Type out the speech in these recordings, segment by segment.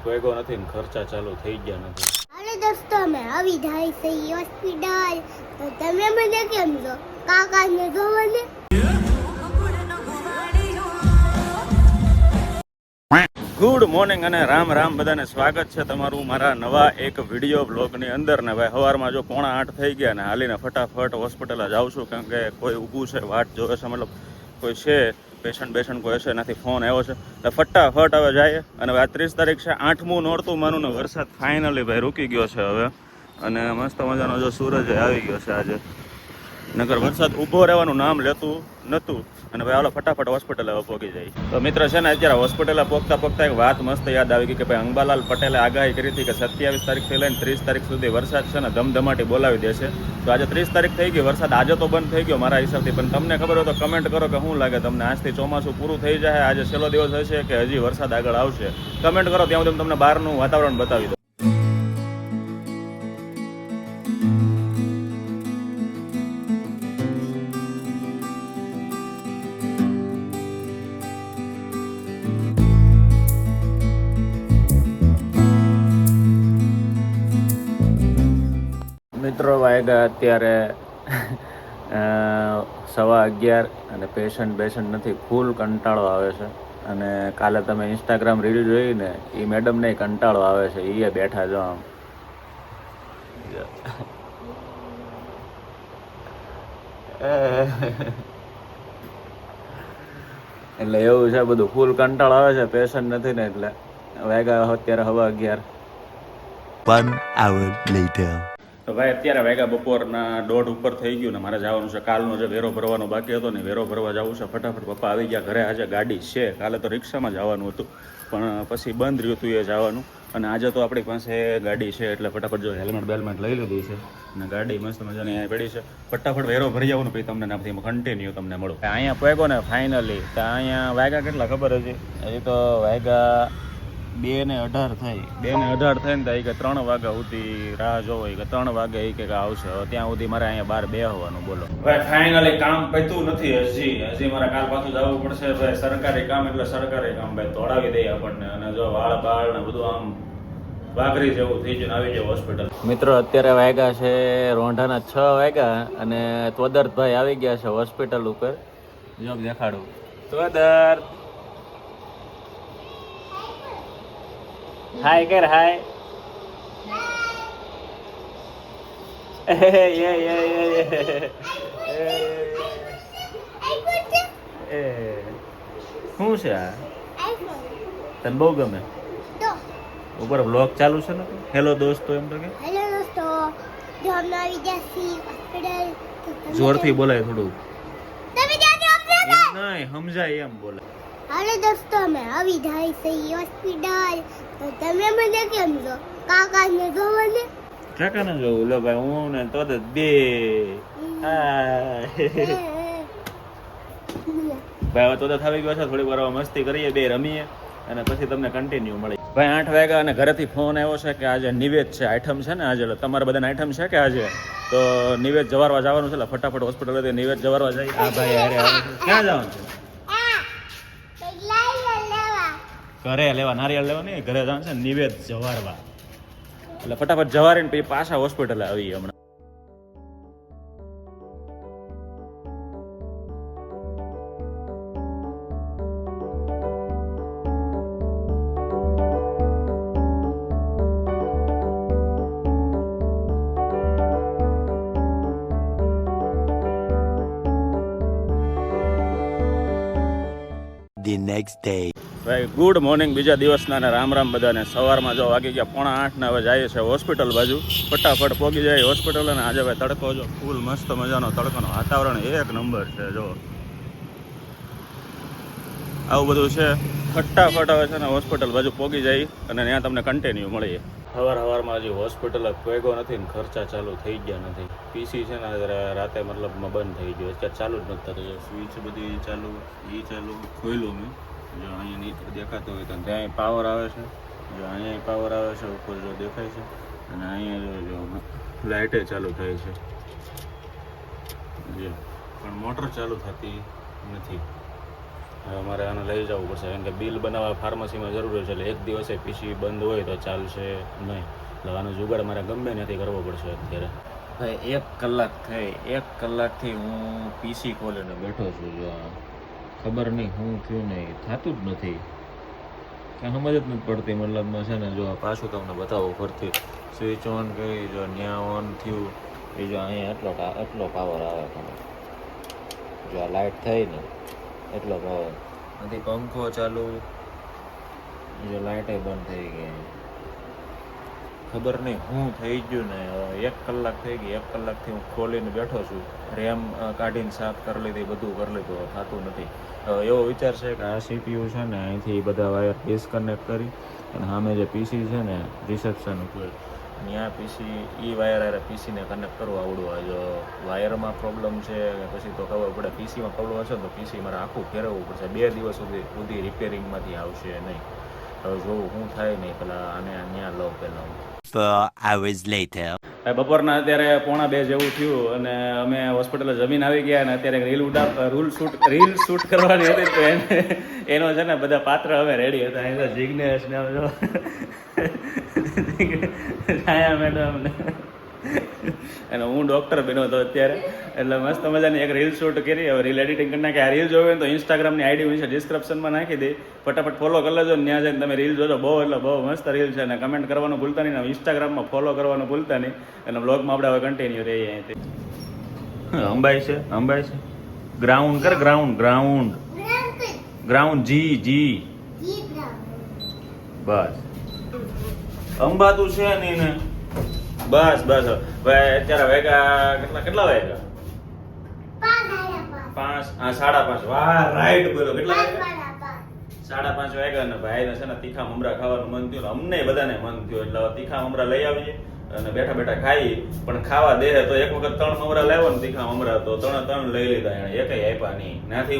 પોગ્યો નથી ને ખર્ચા ચાલુ થઈ ગયા નથી. અરે દોસ્તો અમે આવી જાય છે હોસ્પિટલ તો તમે મને કેમ છો કાકાને જોવો ને. ગુડ મોર્નિંગ અને રામ રામ બધાને સ્વાગત છે તમારું મારા નવા એક વિડીયો બ્લોગની અંદર. ને ભાઈ સવારમાં જો 7:45 થઈ ગયા ને હાલીને ફટાફટ હોસ્પિટલ જાઉં છું, કારણ કે કોઈ ઊભું છે વાટ જોવે છે, મતલબ કોઈ છે પેશન્ટ કોઈ હશે એનાથી ફોન આવ્યો છે તો ફટાફટ હવે જાય. અને હવે આ 30 તારીખ છે, 8મું નોરતું માનું ને વરસાદ ફાઇનલી ભાઈ રૂકી ગયો છે હવે, અને મસ્ત મજાનો જો સૂરજ આવી ગયો છે આજે, નગર વરસાદ ઊભો રહેવાનું નામ લેતું નહોતું. અને ભાઈ હાલો ફટાફટ હોસ્પિટલે હવે પહોંચી જાય. તો મિત્ર છે ને અત્યારે હોસ્પિટલે પહોંચતા એક વાત મસ્ત યાદ આવી ગઈ કે ભાઈ અંબાલાલ પટેલે આગાહી કરી હતી કે 27 તારીખથી લઈને 30 તારીખ સુધી વરસાદ છે ને ધમધમાટી બોલાવી દેશે. તો આજે 30 તારીખ થઈ ગઈ, વરસાદ આજે તો બંધ થઈ ગયો મારા હિસાબથી, પણ તમને ખબર હોય તો કમેન્ટ કરો કે શું લાગે તમને, આજથી ચોમાસું પૂરું થઈ જાય, આજે છેલ્લો દિવસ હશે કે હજી વરસાદ આગળ આવશે? કમેન્ટ કરો, ત્યાં સુધી તમને બહારનું વાતાવરણ બતાવી દો. મિત્રો વાગ્યા અત્યારે 11:15 અને પેશન્ટ નથી, ફૂલ કંટાળો આવે છે. અને કાલે તમે ઇન્સ્ટાગ્રામ રીલ જોઈ ને, એ મેડમને કંટાળો આવે છે, એ બેઠા જો આમ. એટલે એવું છે બધું, ફૂલ કંટાળો આવે છે, પેશન્ટ નથી ને એટલે. વાગ્યા અત્યારે 11:15. 1 hour later. તો ભાઈ અત્યારે વાગ્યા બપોરના 1:30 ઉપર થઈ ગયું ને મારે જવાનું છે કાલનો જે વેરો ભરવાનો બાકી હતો ને, વેરો ભરવા જવું છે. ફટાફટ પપ્પા આવી ગયા ઘરે. આજે ગાડી છે, કાલે તો રિક્ષામાં જવાનું હતું પણ પછી બંધ રહ્યું હતું એ જવાનું, અને આજે તો આપણી પાસે ગાડી છે એટલે ફટાફટ જો હેલ્મેટ બેલ્મેટ લઈ લીધું છે અને ગાડી મસ્ત મજાની અહીંયા પડી છે. ફટાફટ વેરો ભરી જવાનું, પછી તમને નાથી કન્ટિન્યુ તમને મળું. અહીંયા પહોંચ્યો ને ફાઇનલી, તો અહીંયા વાગ્યા કેટલા ખબર હજી? હજી તો વાગ્યા 2:18 થઈ. 2:18 થઈને તો કે 3 વાગ્યા સુધી રાહ જોવો, કે 3 વાગે એ કે આવશે. હવે ત્યાં સુધી મારે અહીંયા બહાર બેસવાનું. બોલો ભાઈ, ફાઇનલી કામ પત્યું નથી હજી મારે કાલ પાછું જવું પડશે. ભાઈ સરકારી કામ એટલે સરકારી કામ, ભાઈ દોડાવી દે આપણને. અને જો વાળ બાળ ને બધું આમ વાઘરી જેવું થઈ જાય, આવી જાય હોસ્પિટલ. મિત્રો અત્યારે વાગ્યા છે રોંઢાના 6 વાગ્યા અને ત્વદર્થભાઈ આવી ગયા છે હોસ્પિટલ ઉપર. જો દેખાડું ત્વદર્થ, હાય કર, હાય. શું છે આ? તને બહુ ગમે? ઉપર બ્લોગ ચાલુ છે ને. હેલો દોસ્તો એમ તો કે. હેલો દોસ્તો, જો અમે આવી ગયા છીએ હોસ્પિટલ. જોરથી બોલાય થોડું. તમે ત્યાંથી હોસ્પિટલ? નહીં સમજાય એમ બોલે. અરે દોસ્તો અમે આવી જાય છે હોસ્પિટલ તો તમે મને કેમ છો કાકાને જોવો ને. કાકાને જોવું? લો ભાઈ, હું ને તો બે ભાઈ તો આવી ગયો છે. થોડી વાર મસ્તી કરીએ, બે રમીએ અને પછી તમને કન્ટિન્યુ મળી. ભાઈ 8 વાગ્યા અને ઘરેથી ફોન આવ્યો છે કે આજે નિવેદ છે, આઈટમ છે ને આજે. તમારા બધાને આઈટમ છે કે આજે? તો નિવેદ જવારવા જવાનું છે એટલે ફટાફટ હોસ્પિટલ નિવેદ જવારવા જાય. આ ભાઈ અરે ક્યાં જવાનું છે? ઘરે લેવા, નારિયેળ લેવા નહીં, ઘરે જવાનું છે નિવેદ જવારવા. એટલે ફટાફટ જવારીને પછી પાછા હોસ્પિટલે આવીએ હમણાં. The next day. ભાઈ ગુડ મોર્નિંગ બીજા દિવસના, અને રામ રામ બધાને. સવારમાં જો વાગી ગયા 7:45 ને હવે જઈએ છે હોસ્પિટલ બાજુ. ફટાફટ પહોંચી જાય હોસ્પિટલ. અને આજે ભાઈ તડકો જો ફૂલ મસ્ત મજાનો તડકોનો વાતાવરણ એક નંબર છે. જો આવું બધું છે. ફટાફટ હવે છે ને હોસ્પિટલ બાજુ પહોંચી જાય અને ત્યાં તમને કન્ટિન્યુ મળીએ. સવારમાં હજી હોસ્પિટલ પહોંચ્યો નથી ને ખર્ચા ચાલુ થઈ ગયા નથી. પીસી છે ને રાતે મતલબમાં બંધ થઈ ગયો, અત્યારે ચાલુ જ નથી થતું. સ્વિચ બધી ચાલુ, એ ચાલુ ખોલ્યું મેં. જો અહીંયા નીચે દેખાતો હોય તો ત્યાં પાવર આવે છે, જો અહીંયા પાવર આવે છે, ઉપર જો દેખાય છે. અને અહીંયા જો લાઇટે ચાલુ થાય છે, જો પણ મોટર ચાલુ થતી નથી. હવે મારે આને લઈ જવું પડશે કારણ કે બિલ બનાવવા ફાર્મસીમાં જરૂરી છે એટલે એક દિવસે પીસી બંધ હોય તો ચાલશે નહીં. એટલે આનો જુગાડ મારે ગમે નથી કરવો પડશે અત્યારે. ભાઈ 1 કલાક થઈ, 1 કલાકથી હું પીસી ખોલીને બેઠો છું. જો ખબર નહીં શું થયું નહીં, થતું જ નથી, કાંઈ સમજ જ નથી પડતી. મતલબમાં છે ને, જો પાછું તમને બતાવો ફરતી સ્વિચ ઓન કરી, જો ત્યાં ઓન થયું એ જો અહીંયા એટલો પાવર આવે તમે જો આ લાઇટ થઈ ને એટલો પાવર નથી. પંખો ચાલુ, જો લાઇટે બંધ થઈ ગઈ. ખબર નહીં શું થઈ ગયું ને. 1 કલાક થઈ ગઈ, 1 કલાકથી હું ખોલીને બેઠો છું. રેમ કાઢીને સાફ કરી લીધી, બધું કરી લીધું, થતું નથી. એવો વિચાર છે કે આ સીપીયુ છે ને અહીંથી બધા વાયર ડિસ્કનેક્ટ કરી અને સામે જે પીસી છે ને રિસેપ્શન ઉપર ત્યાં પીસી વાયર પીસીને કનેક્ટ કરવું આવડવું. જો વાયરમાં પ્રોબ્લેમ છે પછી તો ખબર પડે. પીસીમાં પ્રોબ્લેમ હશે ને તો પીસી મારે આખું ફેરવવું પડશે. 2 દિવસ સુધી રિપેરિંગમાંથી આવશે નહીં. હવે જોવું શું થાય નહીં, પેલા આને ત્યાં લઉં પહેલાં. 4 hours later. બપોરના અત્યારે 1:45 જેવું થયું અને અમે હોસ્પિટલે જમીન આવી ગયા અને અત્યારે રીલ શૂટ કરવાની હતી તો એનો છે ને બધા પાત્ર હવે રેડી હતા. અહીં તો જિગ્નેશ ને છાયા મેડમ ને અને હું ડૉક્ટર બન્યો હતો અત્યારે. એટલે મસ્ત મજાની એક રીલ શૂટ કરી. હવે રીલ એડિટિંગ કરી નાખી. આ રીલ જોવી તો ઇન્સ્ટાગ્રામની આઈડી વિશે ડિસ્ક્રિપ્શનમાં નાખી દે, ફટાફટ ફોલો કરી લેજો. ત્યાં જઈને તમે રીલ જોજો. બહુ એટલે બહુ મસ્ત રીલ છે અને કમેન્ટ કરવાનું ભૂલતા નહીં, ઇન્સ્ટાગ્રામમાં ફોલો કરવાનું ભૂલતા નહીં. અને બ્લોગમાં આપણે હવે કન્ટિન્યુ રહીએ અહીંથી. અંબાઈ છે ગ્રાઉન્ડ કર, ગ્રાઉન્ડ જી બસ અંબાતું છે નહીં ને. બસ ભાઈ અત્યારે વાગ્યા કેટલા વાગ્યા? 5:30. વાહ રાઈટ બોલો. કેટલા વાગ્યા? 5:30 વાગ્યા ને ભાઈને છે ને તીખા મમરા ખાવાનું મન થયું. અમને બધાને મન થયું એટલે તીખા મમરા લઈ આવીએ અને બેઠા ખાઈ. પણ ખાવા દે તો એક વખત 3 મમરા લાવ્યો ને તીખા મમરા તો 3 લઈ લીધા. એને એકય આપ્યા નહીં. ત્યાંથી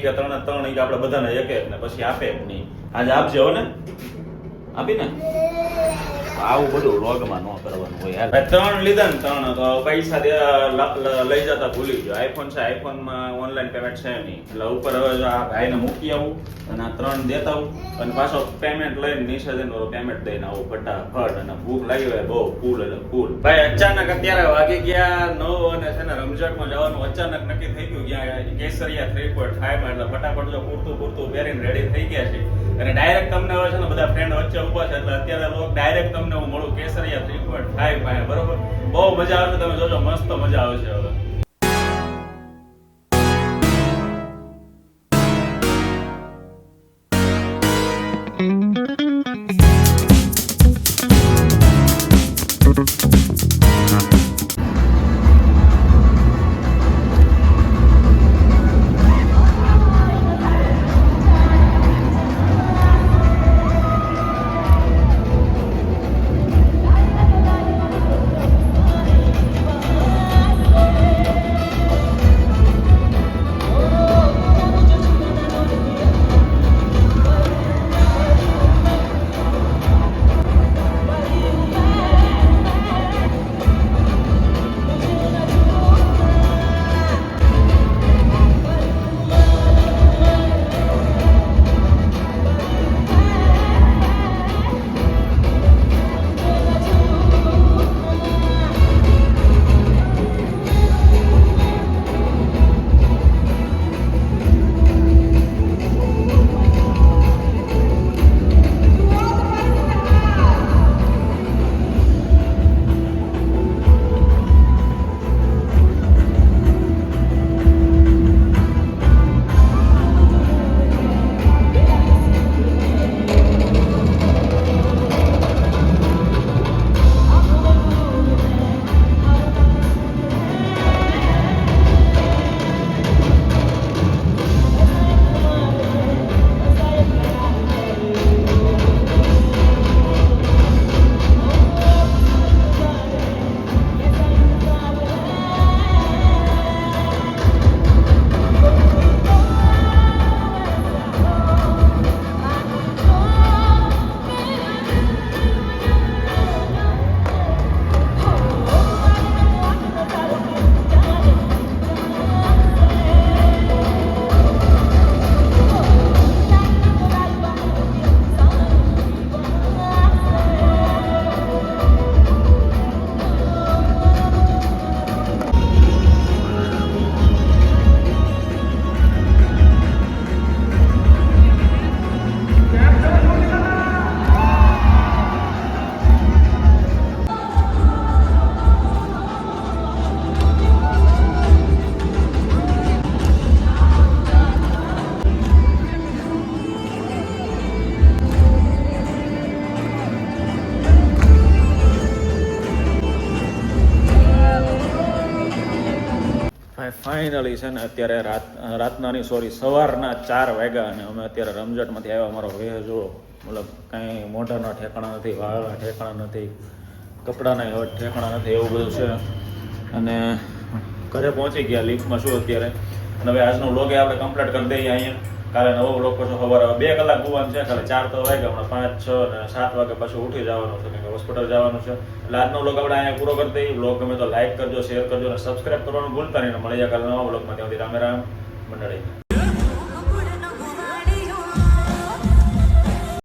કે 3 આપણે બધાને એક ને પછી આપે જ નહીં. આજે આપજે હો ને, આપી ને. આવું બધું વ્લોગમાં ન કરવાનું હોય યાર. 3 લીધા ને 3 તો પૈસા લઈ જતા ભૂલી ગયો. આઈફોન છે, આઈફોનમાં ઓનલાઈન પેમેન્ટ છે નહીં એટલે ઉપર હવે જો આ ભાઈને મૂકી આવું અને આ 3 દેતા આવું અને પાછો પેમેન્ટ લઈને નીચે જઈને પેમેન્ટ દઈને આવું ફટાફટ. અને ભૂખ લાગી હોય બહુ ફૂલ એટલે ફૂલ. ભાઈ અચાનક અત્યારે વાગી ગયા 9 અને છે ને રમઝાનમાં જવાનું અચાનક નક્કી થઈ ગયું. ગયા કેસરિયા 3.5 એટલે ફટાફટ જો પૂરતું પહેરીને રેડી થઈ ગયા છે અને ડાયરેક્ટ તમને હવે છે ને બધા ફ્રેન્ડ વચ્ચે ઉભા છે એટલે અત્યારે લોકો ડાયરેક્ટ તમને હું મળું કેસરિયા 3.5 પાસે. બરોબર, બહુ મજા આવશે. તમે જોજો મસ્ત મજા આવશે હવે. ફાઇનલી છે ને અત્યારે રાતના સોરી સવારના 4 વાગ્યા અને અમે અત્યારે રમઝટમાંથી આવ્યા. અમારો વેહ જુઓ, મતલબ કાંઈ મોઢાના ઠેકાણા નથી, વાળના ઠેકાણા નથી, કપડાના હવે ઠેકાણા નથી, એવું બધું છે. અને ઘરે પહોંચી ગયા, લિફ્ટમાં શું અત્યારે. અને હવે આજનો વ્લોગ આપણે કમ્પ્લીટ કરી દઈએ અહીંયા. કાલે નવો વ્લોગ પાછો સવારે 2 કલાક હોવાનું છે, કાલે 4 તો વાગ્યા, હમણાં 5, 6 અને 7 વાગે પાછું ઉઠી જવાનું છે, કારણ કે હોસ્પિટલ જવાનું છે. એટલે આજનો વ્લોગ આપણે અહીંયા પૂરો કરી દઈએ. વ્લોગ ગમે તો લાઈક કરજો, શેર કરજો અને સબસ્ક્રાઈબ કરવાનું ભૂલતા નહીં. મળી જાય કાલે નવા વ્લોગમાં. ત્યાંથી રામે રામ મંડળી.